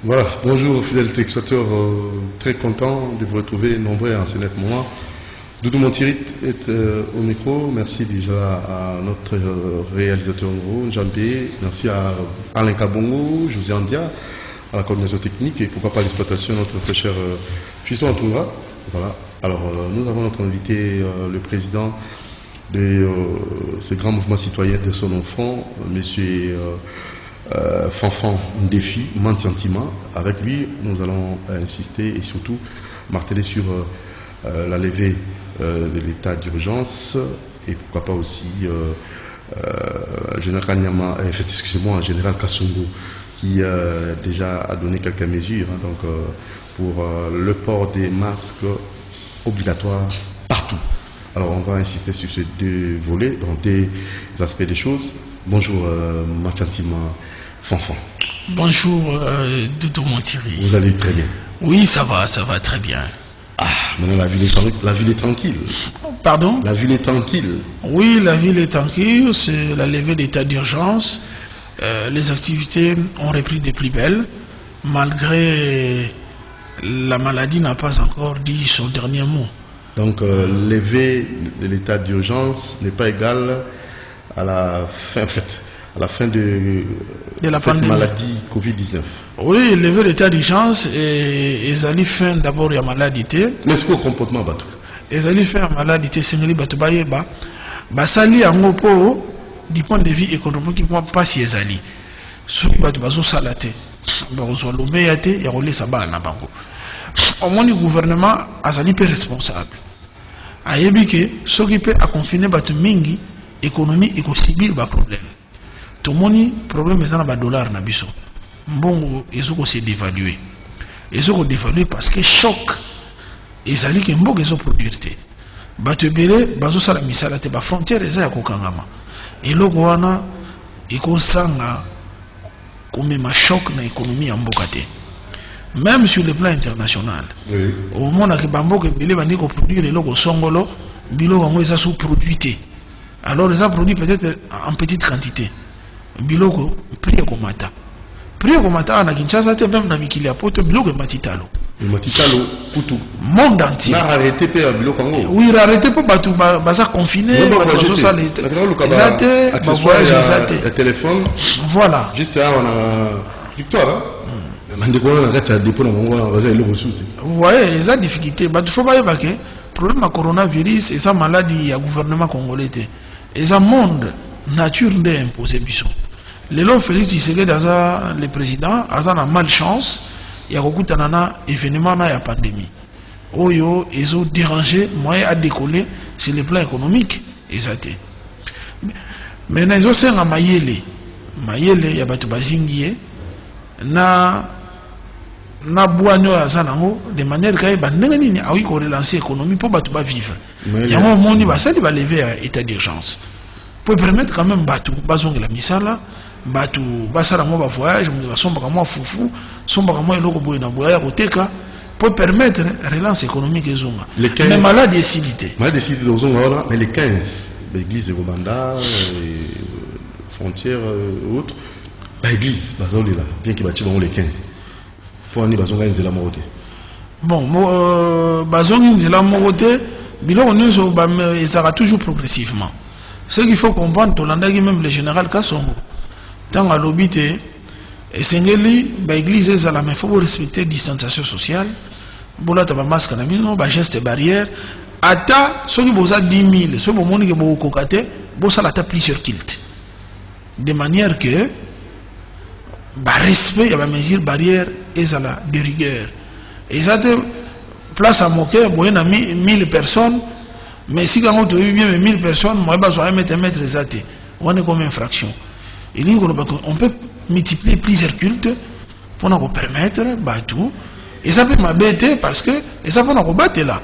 Voilà, bonjour fidèles téléspectateurs, très content de vous retrouver nombreux en ce net moment. Doudou Montirit est au micro, merci déjà à notre réalisateur Jean-Pierre, merci à Alain Kabongo, José Andia, à la coordination technique et pourquoi pas l'exploitation, notre très cher Fiston Antounga. Voilà, alors nous avons notre invité, le président de ce grand mouvement citoyen de son enfant, monsieur Fanfan Défi, Mantiantima. Avec lui, nous allons insister et surtout marteler sur la levée de l'état d'urgence et pourquoi pas aussi Général Nyama, excusez-moi, Général Kassongo qui déjà a donné quelques mesures pour le port des masques obligatoires partout. Alors on va insister sur ces deux volets, donc des aspects des choses. Bonjour Mantiantima Fanfan. Bonjour Doudou Montirit. Vous allez très bien? Oui, ça va très bien. Ah, maintenant la ville est tranquille. Pardon? La ville est tranquille. Oui, la ville est tranquille, c'est la levée d'état d'urgence. Les activités ont repris des plus belles, malgré la maladie n'a pas encore dit son dernier mot. Donc, lever de l'état d'urgence n'est pas égal à la fin, en fait, à la fin de la cette maladie Covid-19. Oui, lever l'état d'urgence et allez fin d'abord la maladie. Mais est-ce que le comportement bateau? Et allez faire maladie, c'est ngeli bateau bayeba. Basali angopo du point de vue économique qui ne pas si ezali. Ceux qui bateau bazo salate, bazo lomé yate yarole saba na bango. Au moins le gouvernement azali peu responsable. Ayebike ceux qui peut à confiner bateau mingi économie et subir ba problème. Tout le monde problème est dans le dollar na biso. Mbongo ezoko se dévaluer. Ezoko dévaluer parce que choc ezali ke mbongo ezo produire te. Bato ebele bazo sala misala te ba frontière eza ya kokangama. Eloko wana ekosanga komema choc na économie ya mboka te. Même sur le plan international. Oui. Au monde ke bamboka ebele bandi ko produire eloko songolo biloko ngo eza sous produit te. Alors ils ont produit peut-être en petite quantité. Biloko prix komata. Prix komata na Kinshasa te même na mikili ya poto biloko matitalo. Matitalo putu. Monde entier. Na arrêté pe biloko ngo. Oui, arrêté pour batu baza confiné, bazo ça les. Exacté, ba voyage exacté. Le téléphone. Voilà. Juste là on a victoire. Vous voyez, il y a des difficultés. Il faut pas que le problème du coronavirus et sa maladie du gouvernement congolais. Et ça monde nature d'imposer. Les lois Félix Tshisekedi le président a malchance. Il y a beaucoup d'événements dans la pandémie. Oyo, ils ont dérangé, moyen à décoller sur le plan économique. Maintenant, ils ont aussi un Mayele. Mayele, il y a des bazingier. Na boanyo ya zanango de manière que ba nini a oui ko relancer économie pour batu ba vivre. Il y a un moment où ça va lever à état d'urgence. Pour permettre quand même batu bazong la misala, batu basala mo ba voyage, mo ba somba mo fufu, somba mo eloko boye na boya koteka pour permettre relance économique ezonga. Mais malade est cité. Malade est cité dans zonga mais les 15 l'église de Rwanda frontières autres l'église, bien qu'il bâti les 15. Pour aller bazonga nzela morote. Bon, bazonga nzela morote, biloko nyonso ezaka toujours progressivement. Ce qu'il faut comprendre, tolandaki même le général Kassongo. Tant à l'obité, esengeli ba église ezala mais faut respecter distanciation sociale. Bola ta ba masque na mino, ba geste barrière. Ata soki boza 10 000, so bomoni ke bo kokate, bo sala ta plusieurs kilts. De manière que respect, il y a des mesures barrières et ça la de rigueur. Et ça te place à moquer, bon, il y a 1000 personnes, mais si quand on te dit bien 1000 personnes, moi, je vais mettre les athées. On est comme infraction. Et on peut multiplier plusieurs cultes pour nous permettre, tout. Et ça peut m'embêter parce que, et ça peut nous battre là.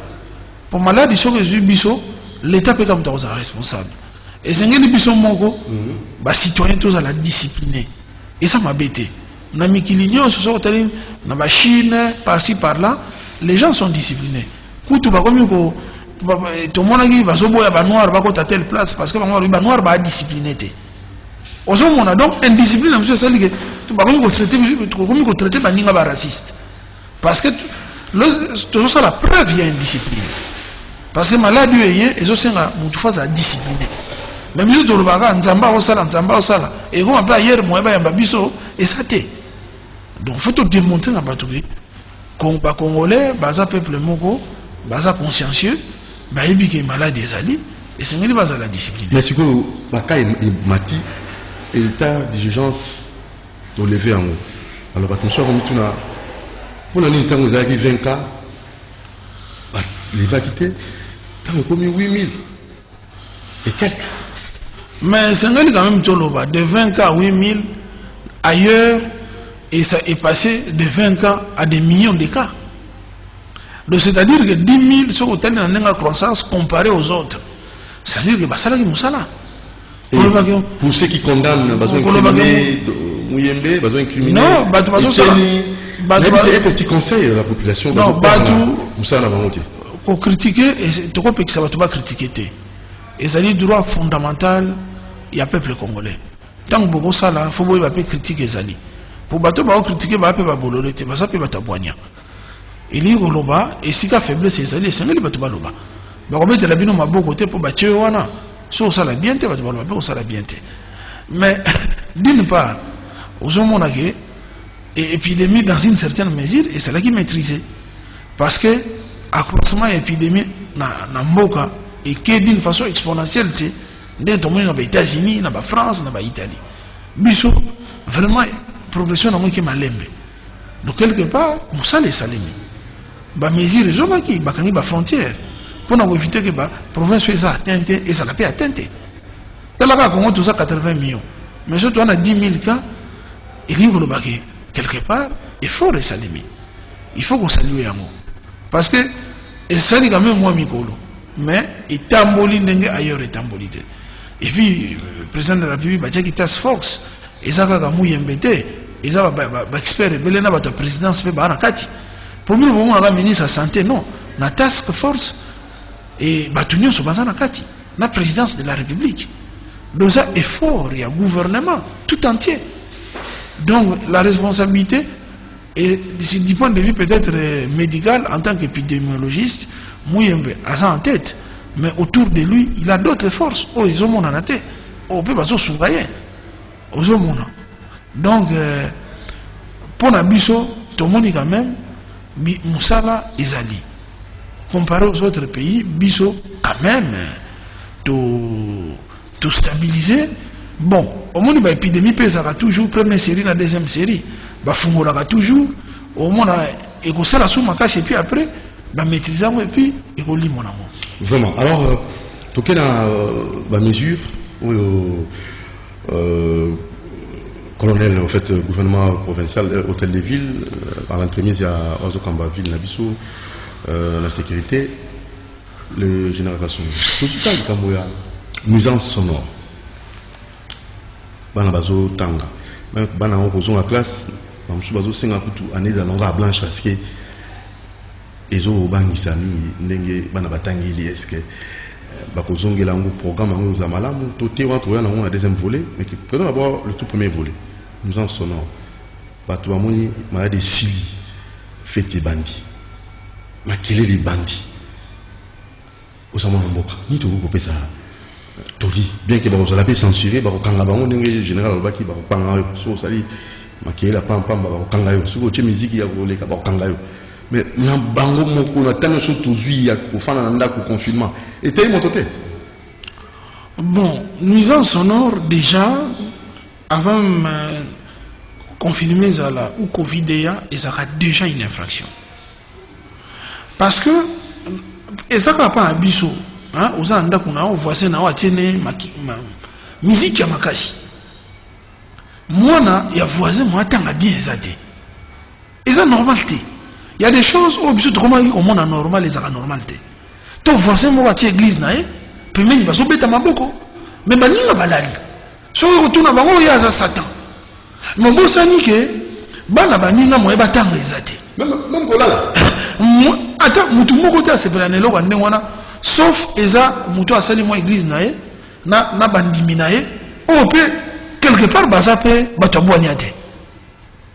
Pour malade, ils sont l'État peut comme être responsable. Et c'est un peu moko, citoyen tous à la discipliner. Et ça m'a bêté. Dans les Kilignon, dans la Chine, par-ci, par-là, les gens sont disciplinés. Tout le monde va se noir, va à telle place, parce que le noir va discipliner. Donc, indiscipline, comment traiter baninga ba raciste parce que tout ça la preuve il y a une discipline parce que maladie est et aussi mutu face à discipliner mais biso to lobaka nzamba osala et comme pas hier moi ba yamba biso et ça té donc faut te démontrer na bato que ba congolais baza peuple moko baza consciencieux ba yebi ke maladie ezali et c'est ngeli baza la discipline mais siko baka mati état d'urgence de lever en haut alors attention comme tout na pour la ligne tango zaki 20 cas les va quitter tant comme 8000 et quelques mais c'est ngeli quand même toloba de 20 cas 8000 ailleurs et ça est passé de 20 cas à des millions de cas. Donc c'est-à-dire que 10 000 sont au tel de croissance comparé aux autres. C'est-à-dire que ça là qui moussala. Pour ceux qui condamnent, besoin incriminer, Mouyembe, besoin incriminer. Non, Batou ça. Un petit conseil à la population. Non, Batou. Moussala va monter. Pour critiquer, et tu crois que ça va pas critiquer. Et ça dit droit fondamental, il y a peuple congolais. Tant que beaucoup ça là, faut pas critiquer ça. Pour bateau ba critiquer ba pe ba bololete ba ça pe ba tabwanya ili goloba et si ka faiblesse ezali sengeli bato ba loba ba ko metela bino maboko te pour ba tue wana so ça la bien te bato ba loba pe ça la bien te mais d'une part aux hommes que épidémie dans une certaine mesure et c'est là qui maîtriser parce que accroissement épidémie na mboka et que d'une façon exponentielle te ndé to na ba États-Unis na ba France na ba Italie biso vraiment progression dans qui malembe donc quelque part moussa les salimi ba mesure zoba qui ba kangi ba frontière pour éviter que ba province soit atteinte et ça la peut atteinte talaka Congo tout ça 80 millions mais surtout on a 10 000 cas et l'ingo le baké quelque part il faut les salimi il faut qu'on salue yango parce que et ça dit quand même moi mikolo mais itamboli ndenge ailleurs itambolité et puis le président de la République ba qui task force et ça va Mouyembete et ça va expert belé na bato présidence pe ba na kati pour nous moment la ministre de santé non na task force et batunyo so bazana kati na présidence de la République donc ça effort il y a gouvernement tout entier donc la responsabilité et du point de vue peut-être médical en tant qu'épidémiologiste Mouyembe a ça en tête mais autour de lui il a d'autres forces oh ils ont mon anaté oh peut pas surveiller aux hommes. Donc, pour Nabiso, tout le monde quand même, Moussala Ezali. Comparé aux autres pays, Biso, quand même, tout stabiliser. Bon, au monde, l'épidémie pèsera toujours, première série, la deuxième série. Fungolaka toujours. Au monde, et que ça, la somme cache, et puis après, maîtriser, et puis, et qu'on lit mon amour. Vraiment. Alors, tout cas, la mesure, colonel, en fait, gouvernement provincial, hôtel de ville, par l'entremise, il y a Ozokamba Ville, Nabiso, la sécurité, le général Kassoum. Tout ça, il y a nuisance sonore. Banabazo Tanga. Banabazo posons la classe, Banabazo Singaputu, année de longa blanche, parce que Ezo Bangisani, Nenge, Banabatangi, est-ce que bakozonge la programme en aux amalamu tout est rentré dans la deuxième volet mais qui prenons d'abord le tout premier volet nous en sonore bato amoni maladie sili fête bandi makele les bandits au sama mboka ni to ko pesa tori bien que bazo la paix censuré bakanga bango ndenge général baki bakanga so sali makele la pam pam bakanga yo suko che musique ya ko leka bakanga yo mais na bango moko na tano so tozui ya ko fana nda ko confinement et t'es monté. Bon, nuisance sonore déjà avant confirmer ça là ou Covid et ça a déjà une infraction parce que et ça n'a pas un biseau hein aux anda qu'on a voisin na watene musique ya makasi moi na ya voisin moi tanga bien zate et ça normalité il y a des choses au biseau comment on a normal et ça a normalité ton voisin moi à église na puis même ba so beta maboko mais baninga balali so retourna bango ya za satan mais bon ça ni que bana baninga mo ba tanga ezate même kolala attends mutu moko te asepela nelo kwa ndenge wana sauf eza mutu asali mo église na bandimi na ye o pe quelque part baza pe bato abwani ate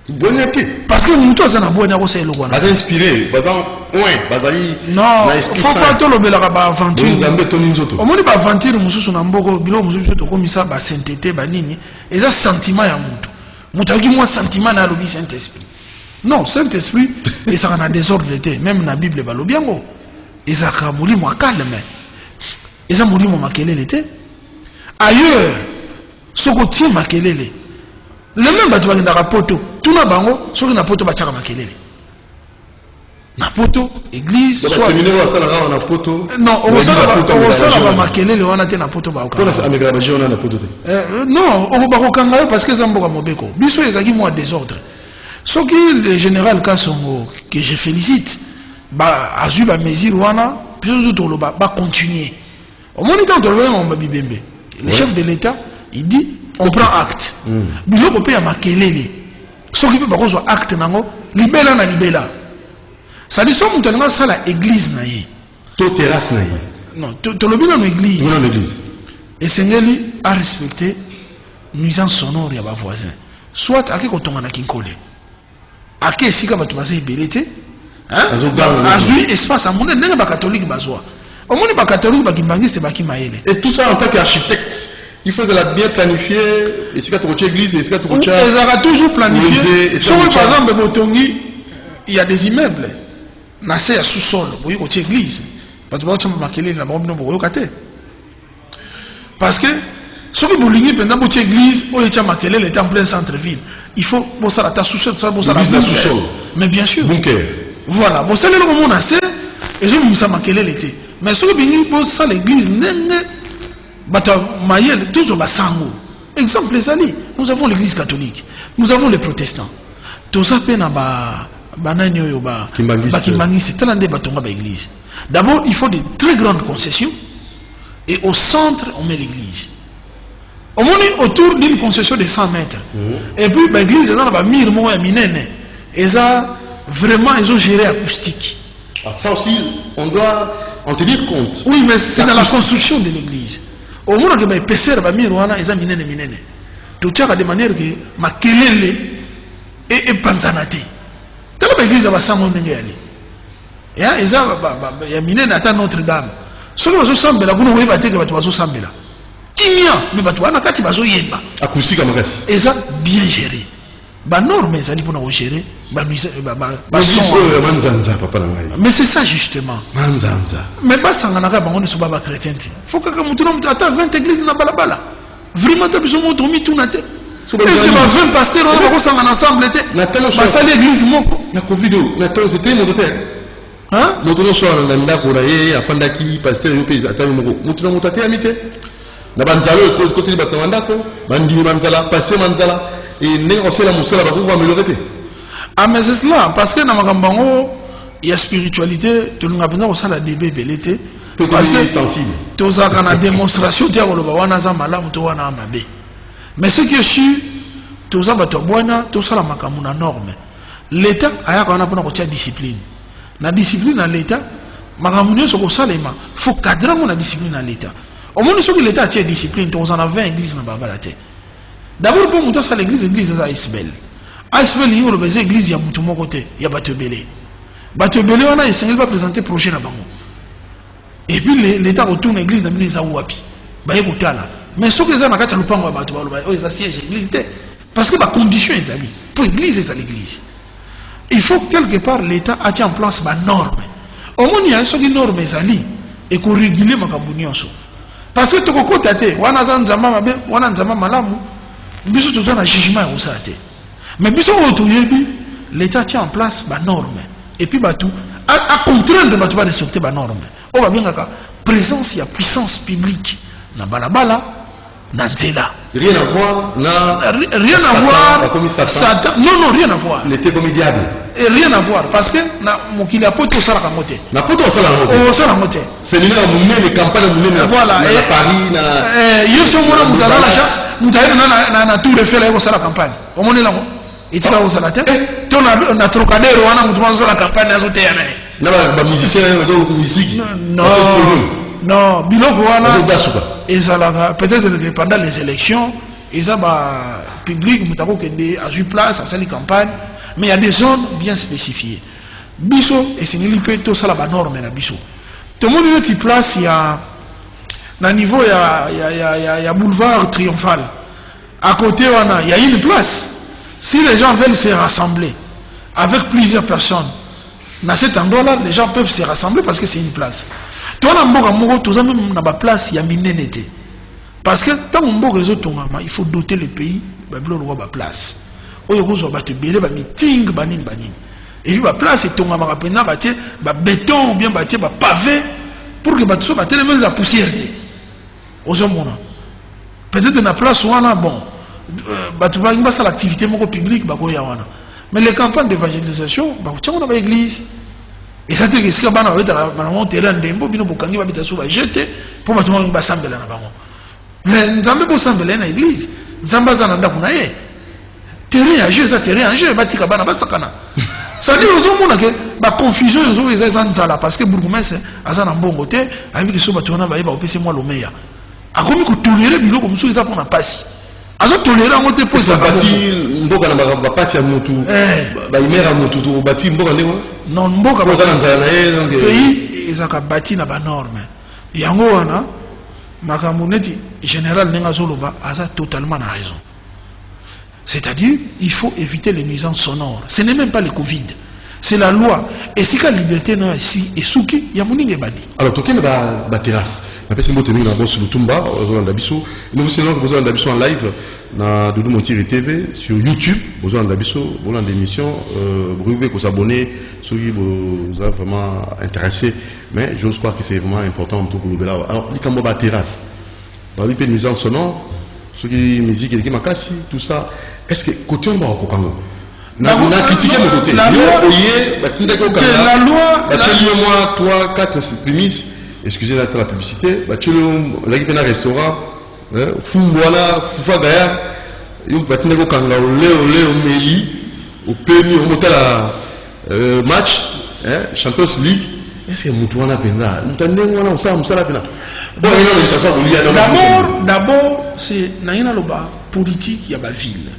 Bonne épée. Parce que nous tous on a bonne à c'est le Bas inspiré, bas ouais, basali. Non, faut pas tout le belaka ba aventure. Nzambe to nzoto. Au moins ba aventure mususu na mboko bilo mususu to komisa ba sainteté ba nini. Eza sentiment ya mutu. Mutu aki moi sentiment na lobi Saint-Esprit. Non, Saint-Esprit et ça na désordre était même na Bible ba lobi yango. Eza ka mulimo calme. Eza mulimo makelele te. Ailleurs, soko ti makelele. Le même bato bakendaka poto tuna bango soki na poto batiaka makelele na poto église soit séminaire wasala na poto non osala ba makelele wana te na poto ba okana sa amekala baje wana na poto te non bakokanga yo parce que eza mboka mobeko biso ezaki mwa désordre soki le général Kasongo que je félicite ba azui ba mesure wana biso tout ba continuer au moins quand on va ba bibembe le chef de l'état il dit on prend acte. Biloko pe ya makelele. Soki pe bakozwa acte nango, libela na libela. Ça dit so mutu nga sala église na ye. To terrasse na ye. Non, to lobina no église. Non église. Et Sengeli a respecté nuisance sonore ya ba voisin. Soit ake kotonga na kinkole. Ake sika batu basa ibelete, hein? Azui espace à monene ndenge ba catholique bazwa. Au moins ba catholique ba kimbangiste ba kimaele. Et tout ça en tant qu'architecte. Il faut bien planifier. Et si tu as l'église, et si tu as ils ont toujours planifié. Sur par exemple, Botongi, il y a des immeubles. Nassé à sous-sol. Vous voyez, côté église. Parce que, ce que vous voulez, pendant que l'église, où est Makele, est en plein centre-ville. Il faut, bon, ça la sous-sol, ça, bon, ça la sous-sol. Mais bien sûr. Bunker. Voilà. Bon, c'est le moment nassé. Et je me suis Makele l'été. Mais ce que vous voulez, ça, l'église, toujours basango. Exemple les alliés. Nous avons l'église catholique. Nous avons les protestants. Tout ça peine à c'est tel église. D'abord, il faut de très grandes concessions. Et au centre, on met l'église. On est autour d'une concession de 100 mètres. Et puis, l'église, ils ont mire moi minene. Ils ont vraiment, ils ont géré acoustique. Alors, ça aussi, on doit en tenir compte. Oui, mais c'est dans la construction de l'église. Au moins que mes pesseurs ba mirwana eza minene tout tchaka de manière que ma kelele et panzanate tala ba église ba sango ndenge ali ya eza ya minene ata Notre-Dame solo bazo sambela kuna weba teke bato bazo sambela kimia mais bato wana kati bazo yemba akusika makasi eza bien géré ba norme ezali pona ko gérer mais c'est ça justement. Mais pas sans en avoir on est sur baba chrétien. Faut que comme tout le monde attend 20 églises na balabala. Vraiment tu besoin de monter tout na tête. Est-ce que 20 pasteurs on va s'en ensemble était? Pas ça l'église moko. Na Covid na temps c'était mon hôtel. Hein? Nous sommes dans la couraye afanda ki pasteur yo pays ata moko. Mutu na mutate amité. Na banzalo côté de batanda ko bandi manzala passer manzala et ne on sait la musala ba ko améliorer. Ah mais c'est cela, parce que dans Makambango, il y a spiritualité, tout le monde a besoin de ça la débat belleté. Parce que sensible. Tout ça quand la démonstration tu as le bawana za malamu to wana mabe. Mais ce qui est sûr, tout ça bato bwana, tout ça la makamuna norme. L'état aya kana pona ko tia discipline. Na discipline na l'état, makamuna so ko salema, faut cadrer mon discipline na l'état. Au moins ce que l'état tia discipline, to en a 20 églises na babala te. D'abord pour monter ça l'église ça Isbel. ASBL il y a des églises il y a mutu moko te il y a batebele on a essayé de présenter projet na bango et puis l'état retourne l'église na bino eza wapi ba yekutala mais ce que ça na kati lupango ba bato ba o eza siège église te parce que ba condition ezali pour église c'est l'église il faut quelque part l'état a mis en place ba norme au moins il y a ce qui norme ezali et ko réguler makambo nyonso parce que to kokota te wana za nzamba mabe wana nzamba malamu biso tozo na jugement ya osate. Mais l'État tient en place des normes. Et puis, à contraindre de respecter les normes. On va bien la présence, il y a puissance publique. Na balabala, na nzela. Rien à voir, rien à voir. Satan. Non, rien à voir. L'été comme diable. Et rien à voir. Parce que, mon qu'il a pas tout ça à côté. Na poto ça à côté. C'est une campagne de voilà. À Paris, yo so mona mutala na tour de faire la campagne. Au monde là. Et tu vas au salaté, tu as Trocadéro, on a montré la campagne à sauter. Non, les musiciens, musique. Non, Biloko, et ça peut-être que pendant les élections, Et ça, public, Moutako Kende, a eu place, à salle campagne, mais il y a des zones bien spécifiées. Bisso, et c'est une tout ça, la norme, la Bisso. Tout le monde est place, il y a, à niveau, il y a boulevard Triomphal. À côté, il y a une place. Si les gens veulent se rassembler avec plusieurs personnes, dans cet endroit-là, les gens peuvent se rassembler parce que c'est une place. Toi, dans même dans la place, il y a une parce que tant que il faut doter le pays, il y a une place. Il y a un meeting, et la place est un béton, bien pavé, pour que les gens aient la poussière. Peut-être dans la place où on a bon, l'activité publique, mais les campagnes d'évangélisation, on a l'église. Et ça, c'est ce que on a terrain de jeter pour que les gens s'assemblent là. Mais nous avons besoin de l'église. Nous avons besoin de terrain en jeu, ça terrain en jeu, ça dit aux hommes que la confusion est en parce que Bourgoumès a un bon côté, avec les sobatons, c'est moi le meilleur. A comme que tolérer le comme ça pour n'a pas si. A ça tolérer on te pose ça bâti mboka na ba passer à mutu ba imera mutu to bâti mboka ndeko non mboka ba na pays ezaka bâti na ba norme yango wana makambo neti général nenga zoloba a ça totalement na raison. C'est-à-dire il faut éviter les nuisances sonores. Ce n'est même pas le Covid. C'est la loi. Et si la liberté non ici et souki, il y a mon badi. Alors, toquez la terrasse. La personne qui est dans le Tumba, nous avons besoin d'Abisso en live dans Doudou Montiri TV sur YouTube. Besoin d'Abisso, besoin d'émission. Vous pouvez vous abonner, ceux qui vous ont vraiment intéressé. Mais j'ose croire que c'est vraiment important pour vous. Alors, il y a la terrasse. Il y a des nuisances sonores, ceux qui musique, qui makasi, tout ça. Est-ce que côté on va au Kokango? La loi, moi, 3, 4 prémices, excusez-moi de la publicité, tu as un restaurant, Fumboana, Fufagaya, tu as un Kanga, au Meli, au PMI, au motel à match, Champions League, est-ce que nous avons d'abord, c'est une politique, il y a la ville.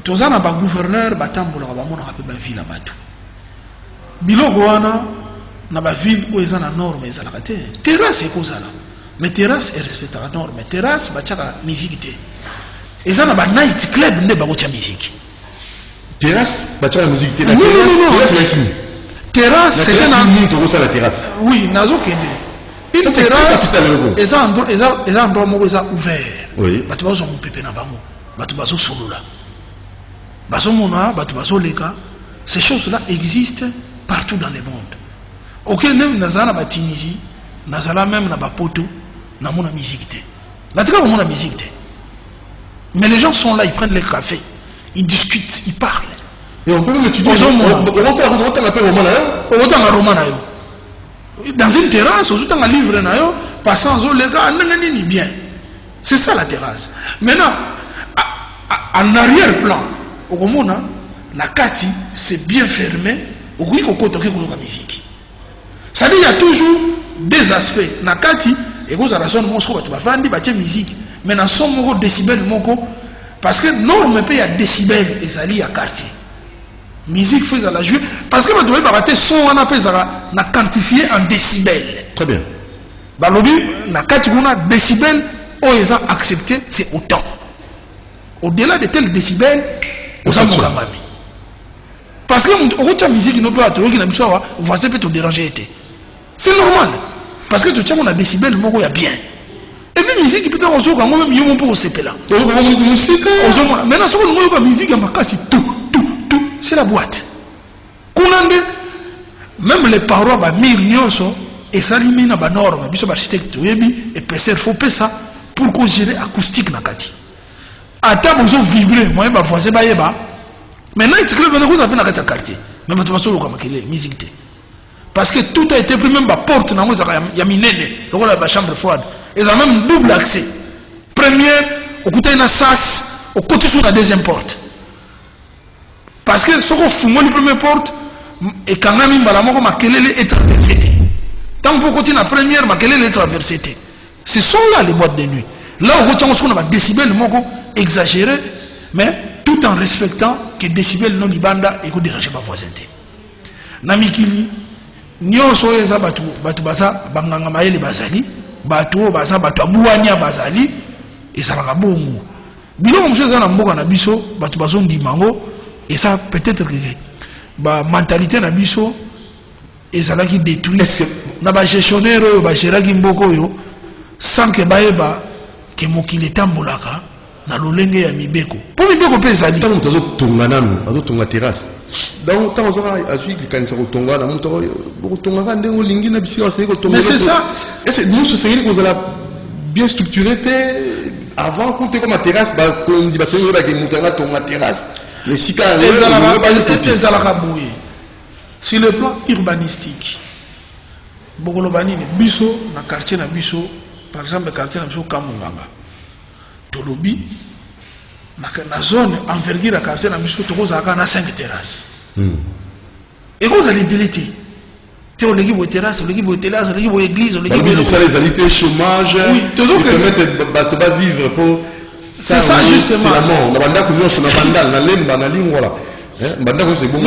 Tous un gouverneur batambola bamona ba ville à Batou. Biloko wana na ba ville où ils ont la norme ils ont terrasse est cause là. Mais terrasse est respecte la norme. Terrasse ba tchaka musique té. Ils ont ba night club ne ba gocha musique. Terrasse ba tchaka musique té. Terrasse c'est la terrasse. Oui, nazo kende. Une terrasse ils ont endroit moko ils ont ouvert. Oui. Ba tu bazo mon pépé na bango. Ba tu bazo solo là. Ces choses-là existent partout dans le monde. Ok, même dans la Tunisie, même dans Poto, dans la musique. Là, c'est la musique. Mais les gens sont là, ils prennent le café, ils discutent, ils parlent. Et on peut même étudier. Dans une terrasse, dans un livre, passant les gars, bien. C'est ça la terrasse. Maintenant, en arrière-plan, la kati c'est bien fermé au musique. Ça dit il y a toujours des aspects na kati et vous la zone mosco tu vas faire musique mais na son moko décibel moko parce que norme il y a décibel et ça à quartier musique faut la jouer parce que tu vas rater son on appelle ça na quantifié en décibel. Très bien. Bah lobby na kati on a décibel oh ils ont accepté c'est autant au-delà de tel décibel parce que la musique ne peut pas te déranger. C'est normal. Parce que tu tiens a décibel, il y a bien. Et puis la musique, peut-être même il peut se là. Maintenant, la musique, c'est la boîte. Même les paroles, et ça limite la norme, l'architecte, et il faut faire ça pour qu'on gère acoustique. Attends, vous avez vibré, moi, je vais faire ça. Maintenant, il y a des choses qui sont dans le quartier. Mais je vais faire la musique. Parce que tout a été pris, même la porte, il y a une chambre froide. Ils ont même double accès. Première, au côté de la SAS, au côté de la deuxième porte. Parce que ce qu'on fout, la première porte, et quand même, il est traversé. Tant que côté de la première, il est traversé. Ce sont là les boîtes de nuit. Là où on a des décibels exagérés, mais tout en respectant que décibels non libanda et que déranger ma voisinité. Namikili, nyonso eza batu basa banganga mayele bazali, batu basa batu abuania bazali, et ça va bongo. Biloko monsieur za na mboka na biso, batu bazo ndimango, et ça peut-être que ba mentalité na biso ezala qui détruit. Na ba gestionnaire ba géraki mboko yo sans que baeba que mokili tambolaka na lolenge ya mibeko. Pour mibeko pe ezali. Tant que tonga nanu, azo tonga terrasse. Donc tant ozora azui ki kanisa ko tonga na moto ko tonga ka ndengo lingi na bisika c'est ko tonga. Mais c'est ça. Et c'est nous ce série qu'on a bien structuré avant qu'on te comme terrasse ba ko ndi ba série ba ke mutanga tonga terrasse. Mais si quand sur le plan urbanistique, Bogolobani biso na quartier na biso, par exemple le quartier na biso Kamunganga. Tolobi na zone envergure la quartier na biso toko zaka na 5 terrasses. Et vous allez habiliter. Tu as l'équipe terrasse, l'équipe terrasse, l'équipe église, l'équipe ça les alités chômage. Oui, toujours que permettre de vivre pour c'est ça justement. C'est la mort. On a banda que nous sommes banda na lemba na ligne voilà. Banda que c'est bon.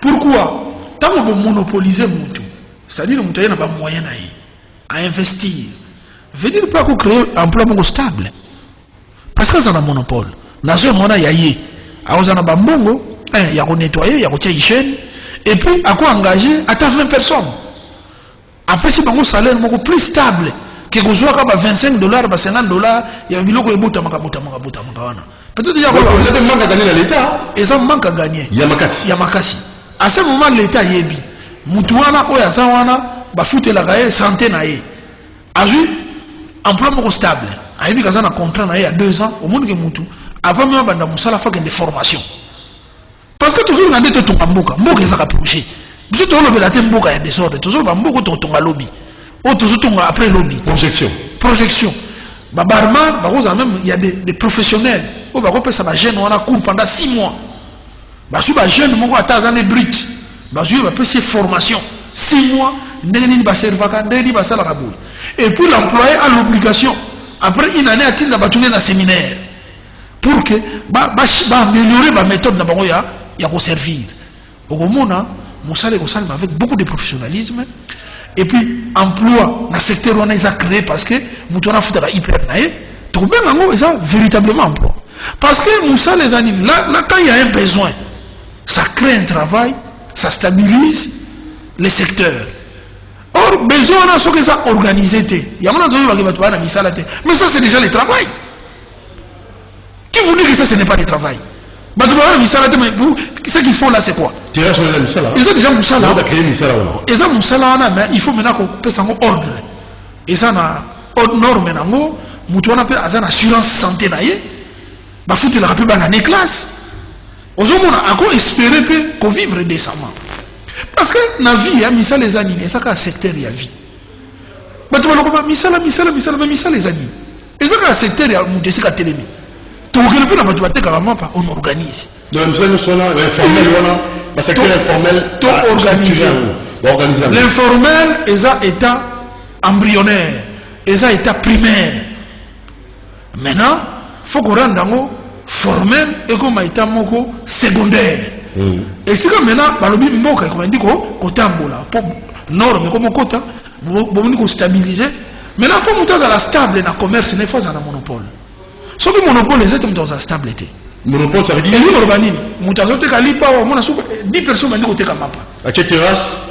Pourquoi? Tant qu'on monopoliser mutu, c'est-à-dire que mutu n'a pas moyen à investir. Veut dire pas qu'on crée un emploi stable. Parce que ça a un monopole. La zone on a yaye. A on a bambongo, il y a qu'on nettoyer, il y a qu'on tirer chaîne, et puis à quoi engager à 20 personnes. Après si bango salaire beaucoup plus stable. Que vous soit comme $25, $50, il y a un biloko ebota makabuta. Peut-être il y a un manque à gagner dans l'État. Et ça manque à gagner. Yamakasi. À ce moment l'État yebi. Mutuana oya zawana ba foutre la gaye santé na ye. Azu emploi moko stable. Ayebi kaza na contrat na ye à 2 ans au monde que mutu avant même banda musala fa de formation. Parce que toujours ngande to mboka ezaka projet. Biso to lobela te mboka ya désordre, toujours ba mboko to tonga lobby. Après lobby. Projection. Barman, il y a des professionnels. Ça va gêner, on a cours pendant 6 mois. Si on jeune, on a des brut. On a fait formation. 6 mois, et puis l'employé a l'obligation, après une année, à titre de séminaire. Pour que, améliorer la méthode de servir. Au monde, avec beaucoup de professionnalisme. Et puis, emploi dans le secteur où on a créé parce que nous avons fait hyper naïf, tout bien, ça véritablement emploi. Parce que Moussa les anime, là, quand il y a un besoin, ça crée un travail, ça stabilise les secteurs. Or, besoin, on a ce que ça organisé. Il y a un mais ça, c'est déjà le travail. Qui vous dit que ça, ce n'est pas le travail? Mais ce qu'ils font là, c'est quoi? Ils ont déjà Moussala. Ils ont Moussala, mais il faut maintenant qu'on puisse en ordre. Ils ont une norme maintenant. Moutouana peut avoir une assurance santé. Bah, faut la rappeler dans les classes. Aujourd'hui, on a encore espéré qu'on vive décemment. Parce que dans la vie, Missa les animés, c'est un secteur de la vie. Mais tu vas le Missa les animés. Et c'est un secteur de la télémie. On organise. L'informel est un état embryonnaire, est un état primaire. Maintenant, il faut qu'on rende formel et comme un état secondaire. Et c'est comme maintenant, comme on dit, norme, comme on quota, pour stabiliser. Maintenant, pour monter à la stable, dans le commerce, il n'est pas un monopole. Sauf que le monopole est dans la stabilité. Monopole, ça veut dire. Et nous, Urbanine, nous avons 10 personnes qui ont été capables. À quelle terrasse?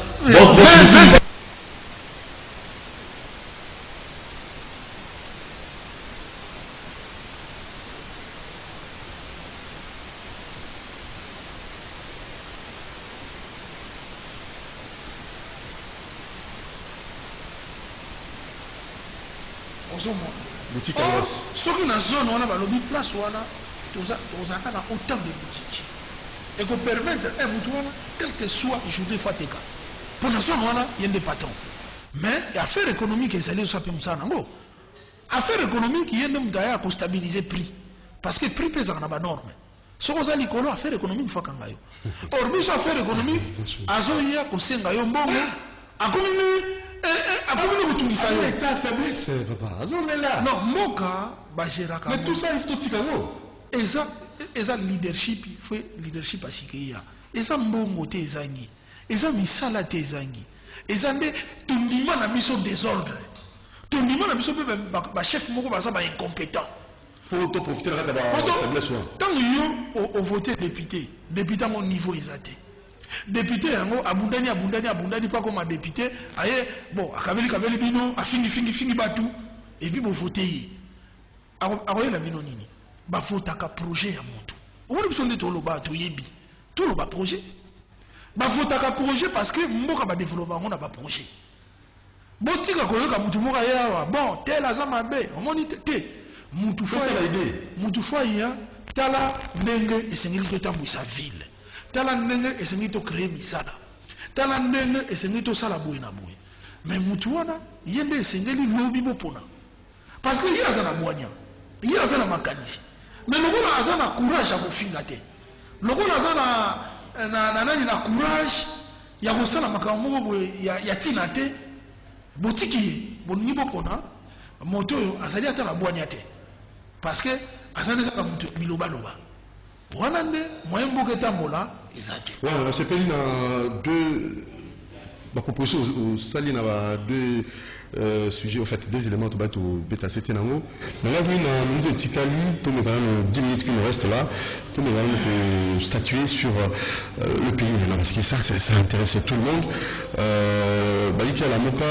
Boutique à l'os. Sauf que dans la zone, on a une place où on a autant de boutiques. Et qu'on permette à quel que soit le jour de Fateka. Pour la zone, il y a des patrons. Mais l'affaire économique, c'est allé sur ça. Affaire économique, il y a des gens qui stabiliser le prix. Parce que le prix pèse dans la norme. Si on a l'école, affaire économique, il faut qu'on aille. Or, mais affaire économique, il y a des gens qui sont l'état faiblesse, papa. On est là. Non, Moka, Bajera. Mais tout ça, il faut que tu et ça leadership, il faut leadership à Sikeya. Et ça mbongo te zangi. Et ça misala te zangi. Et ça ne ton dima na mission désordre. Ton dima na mission ba chef moko ba ça ba incompétent. Pour te profiter de la faiblesse. Tant yo au voter député à mon niveau exact. Député yango abundani pas comme un député aye bon akabeli bino afingi batu et puis bon voter. Aroye la bino nini. Ba votaka projet ya moto. On besoin de tout le bas to yebi. Tout le bas projet. Ba votaka projet parce que mboka ba développement on a pas projet. Botika koyoka mutu moka yawa. Bon, tel azama be, on monite te. Mutu fois ya tala ndenge esengeli to tambwisa ville. Tala ndenge esengeli to créer misala. Tala ndenge esengeli to sala boye na boye. Mais mutu wana yende esengeli lobi bopona. Parce que il y a za boanya. Il y a za makanisi. Mais le gars a un courage à vous fingater. Le gars a un courage. Il y a un makambo ya tinate. Botiki bon niveau pona. Moto azali ata la boignate. Parce que azali ka moto biloba loba. Wanande moyen boketa mola ezaki. Ouais, on s'est pris dans deux propositions au sali na deux sujets, en fait, deux éléments tout bas tout bêta c'était nango. Mais là, oui, dans le Tikali, tout le monde 10 minutes qui nous reste là, tout le monde statuer sur le pays maintenant, parce que ça intéresse tout le monde. Baliki à la Moka,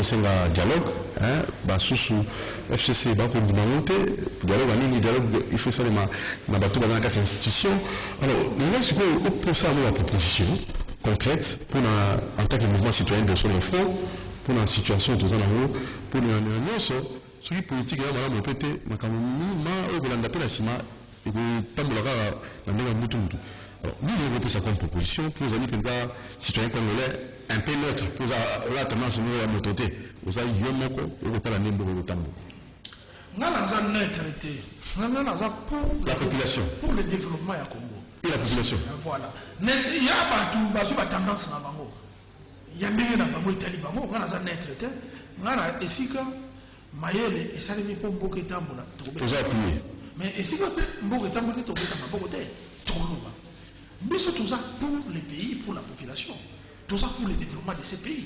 c'est un dialogue, hein, sous FCC, pour demander, dialogue, il faut ça, dans la quatre institutions. Alors, là, c'est quoi, pour ça, la proposition concrète, pour en tant que mouvement citoyen de son front, pour la situation de Zanaro, pour les annonces, ce qui politique, madame répété, ma la cima, et que tant de la même moutou. Alors, nous, on repose ça comme proposition pour les amis que citoyens congolais un peu neutres, pour la tendance à la mototé. Vous avez eu un mot, vous avez la même de tambo. Nous avons neutralité. Pour la population. Pour le développement du Congo. Et la population. Voilà. Mais il y a tendance à la bango. Il y a des gens qui ont été bango, on a un traité, on a esika mayele et ça ne peut pas beaucoup tambola. Mais esika beaucoup tambola to beta maboko te. Trop loin. Mais tout ça pour les pays, pour la population. Tout ça pour le développement de ces pays.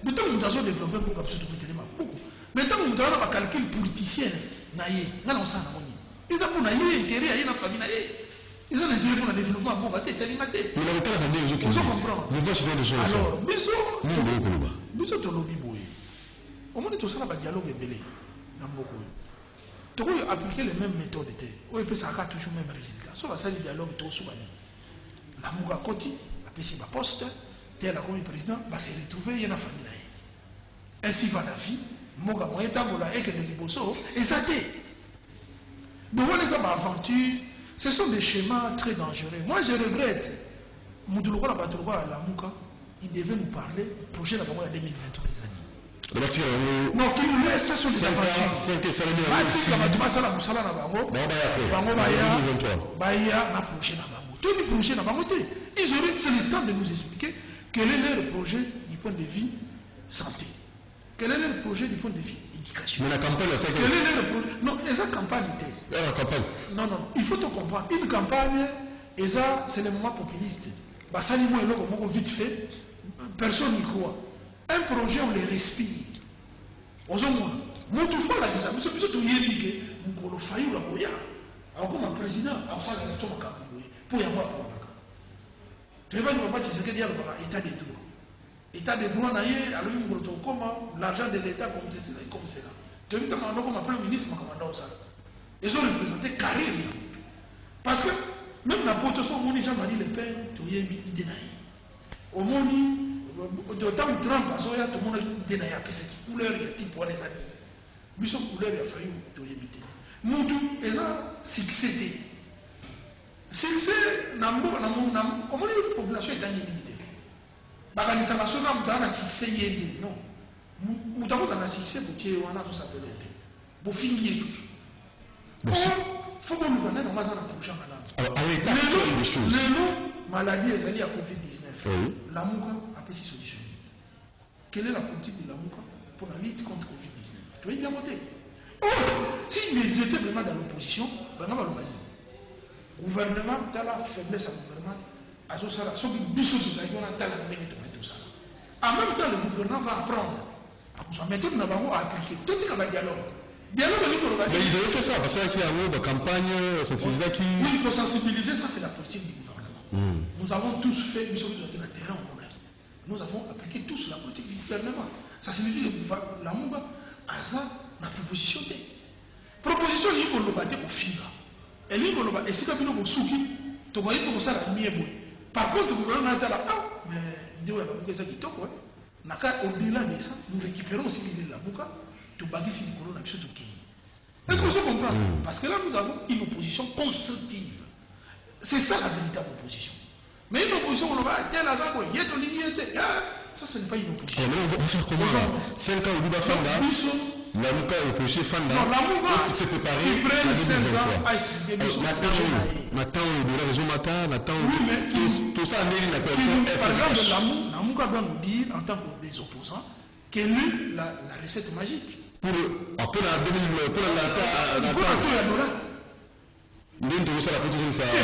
Mais tant que nous avons développé beaucoup absolument beaucoup. Mais tant que nous avons un calcul politicien, naïe, nous avons ça na moni. Ils ont pour naïe intérêt à une famille naïe. Ils ont intérêt pour le développement, bon, va t'être alimenté. Mais la on comprend. Alors, bisous, tu lobby boy. Au moins, tout ça, il y a un dialogue belé. Tu peux appliquer les mêmes méthodes. On peut ça toujours le même résultat. Sauf ça, le dialogue est aussi souvent. La Mouga Koti, après c'est ma poste, tel la comme président, va se retrouver, il y a une famille. Ainsi va la vie, Mouga Moyen Tambola et que le Liboso, et ça t'est. Donc, on les a aventure. Ce sont des schémas très dangereux. Moi, je regrette. Moutoulouka, la Mouka, il devait nous parler projet de la 2023 les années. Non, qui nous laisse, ce sont des aventures. Ils auraient le temps de nous expliquer quel est leur projet du point de vue santé. Quel est leur projet du point de vue éducation. Mais la campagne, c'est quel est leur projet? Non, et ça campagne était. Non, il faut te comprendre. Une campagne, et ça, c'est le moment populiste. Bah, ça, vite fait, personne n'y croit. Un projet, on les respire. Aux hommes, moi, tout fois, la question, mais c'est tout yélique. Mon colo failli la boya. Alors, comme un président, alors ça, il y a un campagne. Pour y avoir pour la campagne. Tu vas nous voir, tu sais qu'il y a l'état des droits. État des droits, alors il me comment l'argent de l'État comme c'est comme cela. Tu as vu comme un premier ministre, ma commandant ça. Ils ont représenté carré. Parce que même la protection, on gens Marie Le Pen, tu as mis idée naïe. Au monde, autant de Trump, tout le monde a idée naïe, c'est couleur, il y a type pour les années. Mais son couleur, il a fallu, tu as mis. Nous, ils ont succédé. Succès, comment la population est illimitée. Bakanisa basona mutana succès yende non mutakoza na succès botie wana tout ça pelote bo fingi yesu faut que nous connaissions dans la prochaine alors à l'état actuel des choses le maladie ezali à Covid-19 la muka a pris solution quelle est la politique de la Mouka pour la lutte contre Covid-19? Tu vois bien voté. Oh, s'ils étaient vraiment dans l'opposition, ben on va le bannir. Gouvernement, dans la faiblesse à gouvernement, à ce sera, ce qui bichot de ça, il y a dans la même tout ça. En même temps, le gouvernement va apprendre. Maintenant, nous avons appliqué tout ce qu'on va dialogue. Dialogue, mais ils avaient fait ça, parce qu'il y a une campagne sensibilisée qui. Oui, il faut sensibiliser, ça c'est la politique du gouvernement. Nous avons tous fait, nous sommes dans le terrain, nous avons appliqué tous la politique du gouvernement. Ça signifie que la Mouba a ça, la proposition. Proposition, il faut le battre au fil. Et il faut le battre, et si vous avez souki, tu vois, il faut ça la mienne. Par contre, le gouvernement a dit là, mais il dit, ouais, ça qui toque, ouais. Au-delà de ça, nous récupérons aussi l'idée de la Mouka, tout bagage sur le corona, tout qui. Est-ce qu'on se comprend? Parce que là, nous avons une opposition constructive. C'est ça la véritable opposition. Mais une opposition, on va dire, ça, ce n'est pas une opposition. On va faire comment? 5 ans au bout de la fin, la Mouka est opposée, Fanda. Non, la Mouka, c'est préparé. ils prennent 5 ans à expliquer. Maintenant, tout ça, la coalition. Par exemple, la Mouka doit nous dire, en tant que des opposants, quelle est la recette magique. Pour la 2000, pour la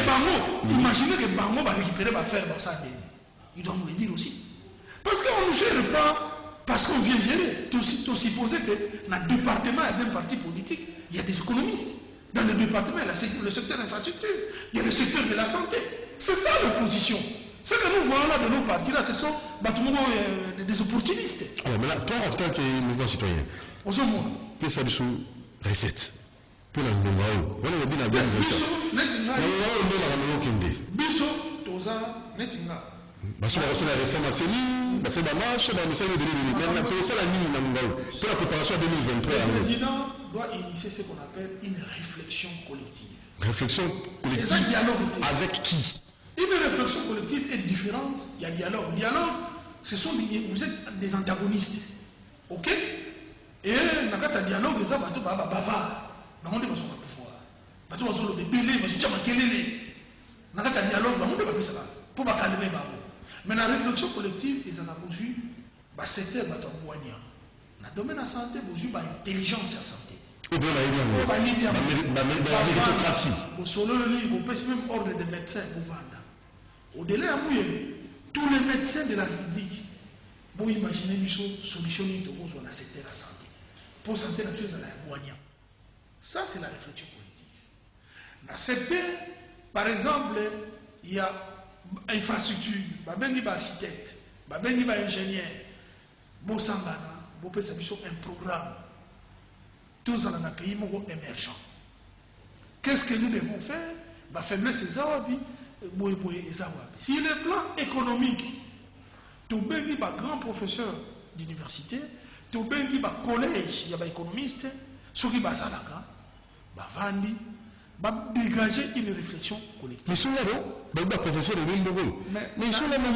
Bango, imaginez que Bango va récupérer, va faire dans ça. Il doit nous le dire aussi. Parce qu'on ne gère pas, parce qu'on vient gérer. Tout supposer que dans le département, il y a un parti politique, il y a des économistes. Dans le département, il y a le secteur de l'infrastructure, il y a le secteur de la santé. C'est ça l'opposition. Ce que nous voyons là de nos partis, là, ce sont des opportunistes. Alors, mais là, toi, en tant que mouvement citoyen, au monde, qu'est-ce que c'est une recette pour la Mouka? On a bien bien Biso, Toza, Netinga. Parce que la réforme a séni, parce que la marche, la mission de l'Union, tout ça, la ligne, pour la préparation 2023. Le président doit initier ce qu'on appelle une réflexion collective. Réflexion collective. Et ça, dialogue. Avec qui? Une réflexion collective est différente. Il y a dialogue. Dialogue, ce sont vous êtes des antagonistes. Ok? Et dans le dialogue, les gens vont bavard. On est dans le pouvoir. On est dans le bébé, on est dans le dialogue, on est dans le pour calmer. Mais la réflexion collective, ils ont besoin de secteur de Boignan. Dans le domaine de la santé, ils ont besoin d'intelligence à la santé. Ou bien la méritocratie. On peut même ordre de médecins pour vendre. Au-delà, tous les médecins de la République, vous imaginez une solution dans le secteur de la santé. Pour santé, la chose à la Boignan. Ça, c'est la réflexion collective. Dans le secteur, par exemple, il y a infrastructure, il y a architecte, il y a ingénieur, il y a un programme. Tous dans un pays émergent. Qu'est-ce que nous devons faire? Faiblesse des Awabi, si le plan économique, tout le monde est grand professeur d'université, tout le monde est collège, il y a des économistes, ceux qui sont là, vandi, dégager une réflexion collective. Mais ils sont là, non? Ils professeurs de l'île. Mais ils sont là, non?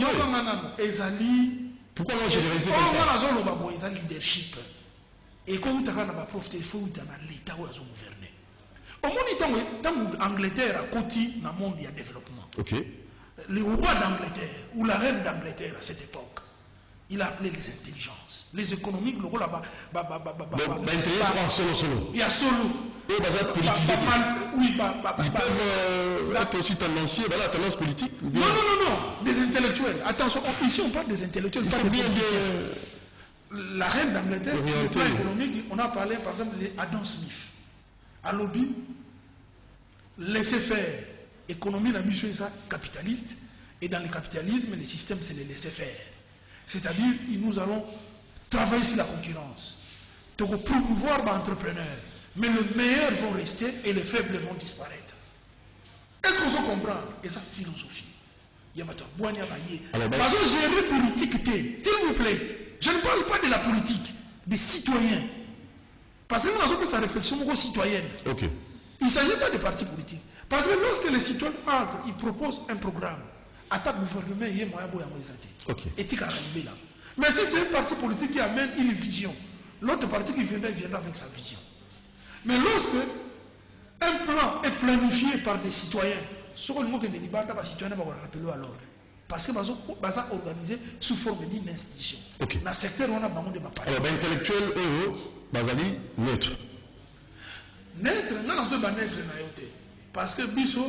Pourquoi on généralise comme ça? Ils ont leadership. Et quand vous avez un prof, il faut que l'État soit gouverné. Au moins, tant l'Angleterre a côté dans le monde du développement. Le roi d'Angleterre ou la reine d'Angleterre à cette époque, il a appelé les intelligences. Les économiques, le rôle là-bas. Il y a solo. Ils peuvent être aussi tendancieux dans la tendance politique. Non. Des intellectuels. Attention, ici on parle des intellectuels. Pas des politiciens. La reine d'Angleterre, le plan économique, on a parlé par exemple de Adam Smith. À lobby, laisser faire. Économie, la mission est capitaliste. Et dans le capitalisme, le système, c'est le laisser faire. C'est-à-dire, nous allons travailler sur la concurrence. Donc, promouvoir l'entrepreneur. Mais les meilleurs vont rester et les faibles vont disparaître. Est-ce qu'on se comprend? Et ça, philosophie. Il y a gérer politique, s'il vous plaît. Je ne parle pas de la politique, des citoyens. Parce que nous avons sa réflexion citoyenne. Il ne s'agit pas de partis politiques. Parce que lorsque les citoyens entrent, ils proposent un programme. Attaque gouvernement, il y a moyen de éthique à là. Mais si c'est un parti politique qui amène une vision, l'autre parti qui viendra avec sa vision. Mais lorsque un plan est planifié par des citoyens, ce qu'on dit que les citoyens vont rappeler à l'ordre. parce que baza organisé sous forme d'une institution. Ok. Dans le secteur on a beaucoup de bapage. Alors intellectuel bazali neutre. Neutre, non neutre na yote. Parce que biso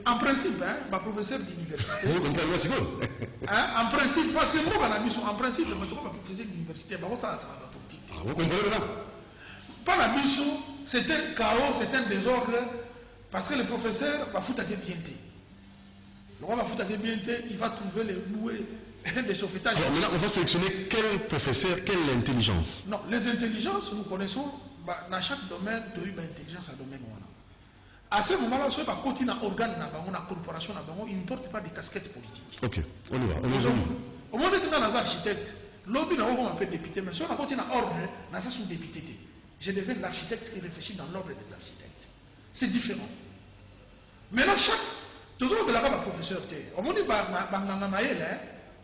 en principe hein, professeur d'université. Vous comprenez ce que en principe parce que moi en principe mais toi professeur d'université ça politique. Vous comprenez là? Pas la mission, c'est un chaos, c'est un désordre, parce que le professeur va foutre à bien. Le roi va foutre à bien, il va trouver les loués des sauvetage. Alors maintenant, on va sélectionner quel professeur, quelle intelligence. Non, les intelligences, nous connaissons, dans chaque domaine, tu as eu l'intelligence à domaine. À ce moment-là, si on continue à organe, à corporation, il ne porte pas des casquettes politiques. Ok, on y va. Au moment où tu es dans les architectes, l'objet n'a pas un peu député, mais si on continue à ordre, dans ça, sous député. Je deviens l'architecte qui réfléchit dans l'ordre des architectes. C'est différent. Maintenant, chaque. Toujours que là, professeur, au moment où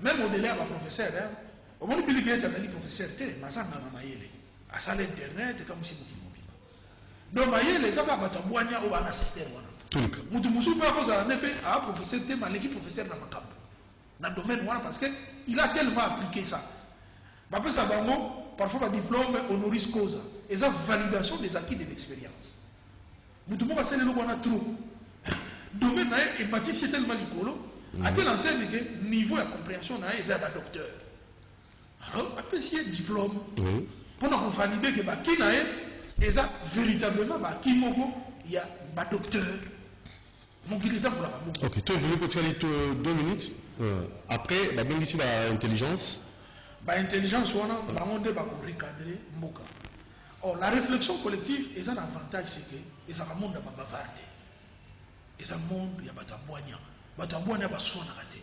même au-delà de professeur, au moment où il y a des professeurs, à ça l'internet, comme si vous mobile. Donc, les gens qui ont boigné au bas secteur. Moutoumoussou peut avoir un professeur, l'équipe professeur dans ma camp. Dans le domaine, parce qu'il a tellement appliqué ça. Parfois, un diplôme honoris causa. Et ça, validation des acquis de l'expérience. Nous devons passer le a trop. Domaine et Mathis est tellement licolo, à tel enseigne que niveau de compréhension est un docteur. Alors, après, s'il y a un diplôme, pour nous valider que qui n'a et ça, véritablement, qui il y a un docteur. Mon guide pour la ok, toi, je voulais continuer 2 minutes. Après, bien ici, l'intelligence. L'intelligence, on a recadrer Mboka. Or, la réflexion collective, est un avantage, c'est que c'est un monde de bavarité. C'est un monde où il y a des boignants. Il y a des soins à rater.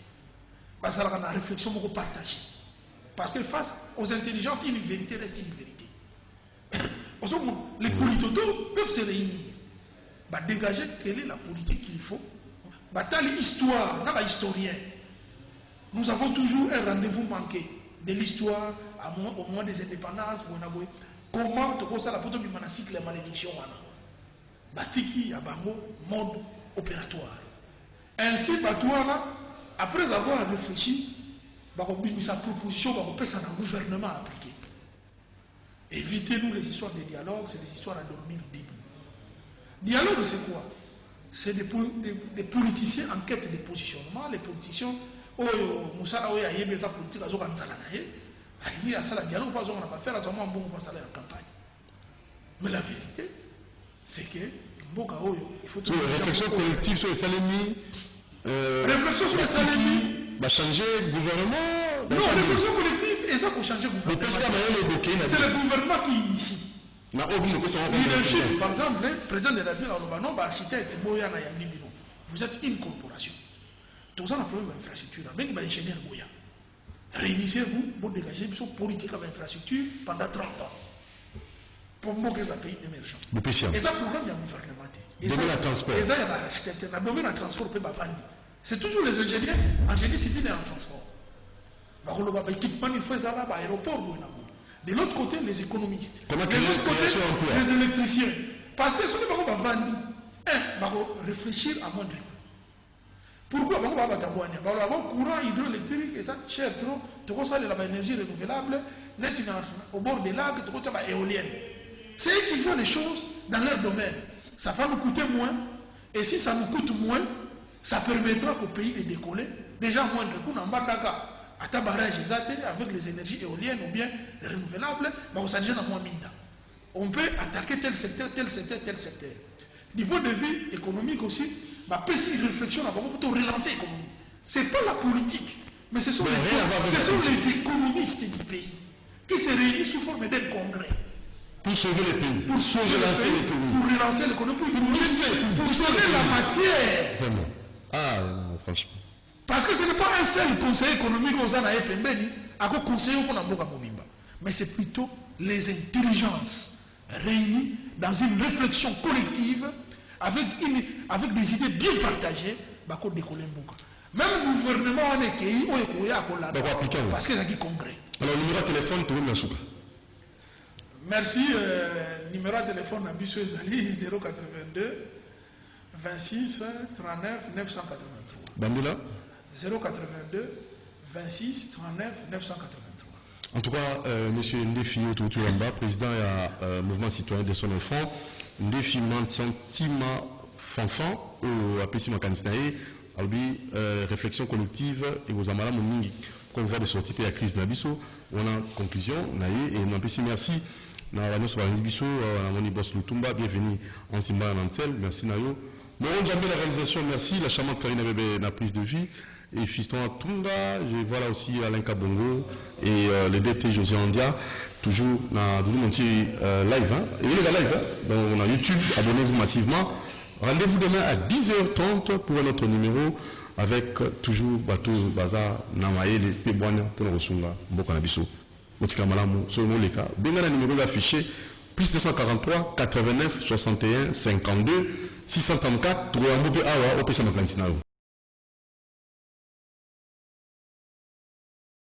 C'est une réflexion partagée. Parce que face aux intelligences, une vérité reste une vérité. Les politotaux peuvent se réunir. Dégager quelle est la politique qu'il faut. L'histoire, on a historien. Nous avons toujours un rendez-vous manqué de l'histoire au moment des indépendances. Comment tu vois ça la photo du cycle de malédiction Batiki a bango mode opératoire. Ainsi, après avoir réfléchi, sa proposition va passer dans le gouvernement appliqué. Évitez-nous les histoires de dialogue, c'est des histoires à dormir debout. Dialogue, c'est quoi? C'est des politiciens en quête de positionnement. Les politiciens, Moussa Oya Yebeza politique, Azo Kanzalanaye. Il y a ça, le dialogue, on n'a pas fait, là, on va passer la campagne. Mais la vérité, c'est que il faut réflexion collective sur les Salemi. Réflexion sur les Salemi. Va changer le gouvernement. Non, réflexion collective, et ça pour changer le gouvernement. C'est le gouvernement qui initie. Leadership, par exemple, le président de la République, architecte, vous êtes une corporation. Tout ça, on a un problème d'infrastructure. Même les ingénieurs, réunissez-vous pour dégager une politique avec infrastructure pendant 30 ans. Pour montrer un pays émergent. Et ça, programme, il y a un gouvernement. Et ça, il y a l'architecte. Il y a un domaine de transport, c'est toujours les ingénieurs en génie civil et en transport. L'équipement, il faut ça là, l'aéroport. De l'autre côté, les économistes. De l'autre côté, les électriciens. Parce que ceux qui vont vendre, réfléchir à moindre coût. Pourquoi on va avoir courant hydroélectrique et ça cher trop, tu consommes l'énergie renouvelable, au bord des lacs, tu consommes l'éolienne. C'est eux qui font les choses dans leur domaine. Ça va nous coûter moins, et si ça nous coûte moins, ça permettra au pays de décoller. Déjà moindre coût, en bas d'accord. À ta barrage avec les énergies éoliennes ou bien renouvelables, on peut attaquer tel secteur, tel secteur, tel secteur. Du point de vue économique aussi, une réflexion pour relancer l'économie. Ce n'est pas la politique, mais ce sont les économistes du pays qui se réunissent sous forme d'un congrès. Pour sauver le pays. Pour relancer l'économie. Pour relancer l'économie, pour donner la matière. Vraiment. Ah, non, franchement. Parce que ce n'est pas un seul conseiller économique aux Anaïe Pembeni à conseiller pour Namboka Mobimba. Mais c'est plutôt les intelligences réunies dans une réflexion collective avec des idées bien partagées pour décoller Mboka. Même le gouvernement en Ekei, parce que c'est un congrès. Alors, le numéro de téléphone, tu veux me souper. Merci. Numéro de téléphone à Bissou Ezali 082 26 39 983. Bandula 082 26 39 983. En tout cas, monsieur Ndefi Otutuamba, président du mouvement citoyen de son enfant, Ndefi Mansantima Fanfan, au APC Makanisnae, albi réflexion collective et aux amala moningi qu'on voit de sortir de la crise de l'Abisso, on a conclusion, naïe, et on a merci. Na la noce Bisso, na moni boss Lutumba, bienvenue en Simba Nansel, merci Nayo. Bon, jamais la réalisation, merci, la charmante Karina Bébé, la prise de vie. Et Fiston Tunga, je vois là aussi Alain Kabongo et le DT José Andia, toujours dans mon petit live. Hein. Et il est live, hein. Donc on a YouTube, abonnez-vous massivement. Rendez-vous demain à 10h30 pour notre numéro avec toujours Bateau Baza Namae, les Pébouana pour le Rosunga, Mbokanabiso. Motika Malamu, selon les cas. Benga le numéro affiché, plus 243 89 61 52 634 3 Awa, Opesa Maklanisnao.